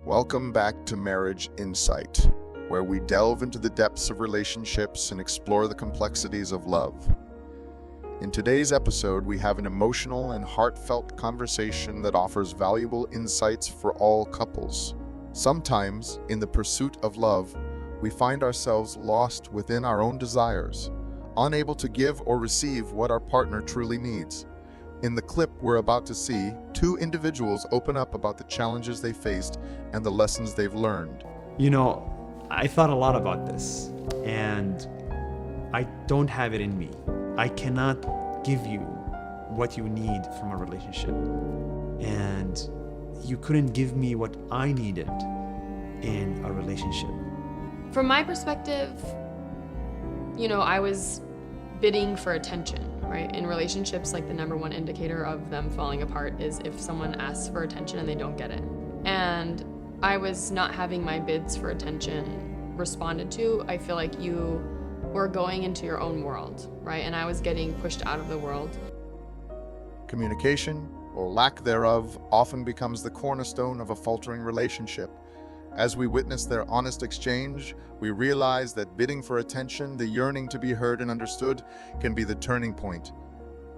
Welcome back to Marriage Insight, where we delve into the depths of relationships and explore the complexities of love. In today's episode, we have an emotional and heartfelt conversation that offers valuable insights for all couples. Sometimes, in the pursuit of love, we find ourselves lost within our own desires, unable to give or receive what our partner truly needs. In the clip we're about to see, two individuals open up about the challenges they faced and the lessons they've learned. I thought a lot about this, and I don't have it in me. I cannot give you what you need from a relationship, and you couldn't give me what I needed in a relationship. From my perspective, I was bidding for attention, right? In relationships, like the number one indicator of them falling apart is if someone asks for attention and they don't get it. And I was not having my bids for attention responded to. I feel like you were going into your own world, right? And I was getting pushed out of the world. Communication, or lack thereof, often becomes the cornerstone of a faltering relationship. As we witness their honest exchange, we realize that bidding for attention, the yearning to be heard and understood, can be the turning point.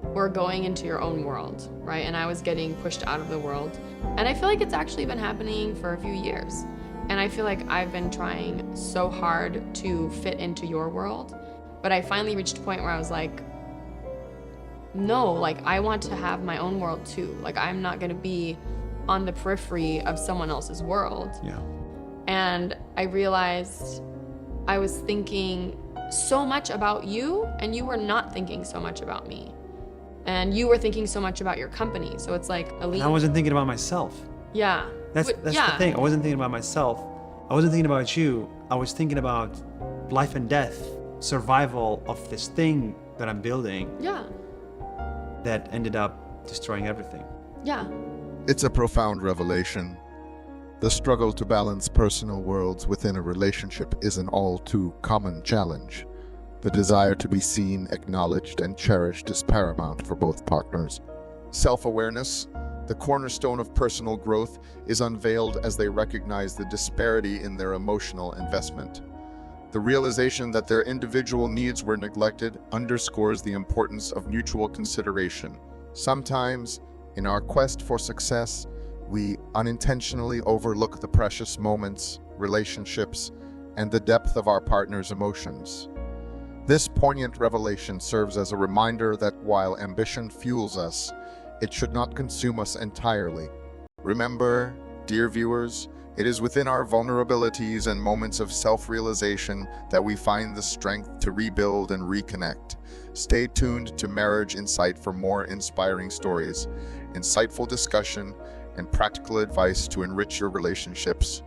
We're going into your own world, right? And I was getting pushed out of the world. And I feel like it's actually been happening for a few years. And I feel like I've been trying so hard to fit into your world. But I finally reached a point where I was like, no, I want to have my own world too. I'm not gonna be on the periphery of someone else's world. Yeah. And I realized I was thinking so much about you, and you were not thinking so much about me. And you were thinking so much about your company. So it's like And I wasn't thinking about myself. Yeah. That's the thing. I wasn't thinking about myself. I wasn't thinking about you. I was thinking about life and death, survival of this thing that I'm building. Yeah. That ended up destroying everything. Yeah. It's a profound revelation. The struggle to balance personal worlds within a relationship is an all too common challenge. The desire to be seen, acknowledged, and cherished is paramount for both partners. Self-awareness, the cornerstone of personal growth, is unveiled as they recognize the disparity in their emotional investment. The realization that their individual needs were neglected underscores the importance of mutual consideration. Sometimes, in our quest for success, we unintentionally overlook the precious moments, relationships, and the depth of our partner's emotions. This poignant revelation serves as a reminder that while ambition fuels us, it should not consume us entirely. Remember, dear viewers, it is within our vulnerabilities and moments of self-realization that we find the strength to rebuild and reconnect. Stay tuned to Marriage Insight for more inspiring stories, insightful discussion, and practical advice to enrich your relationships.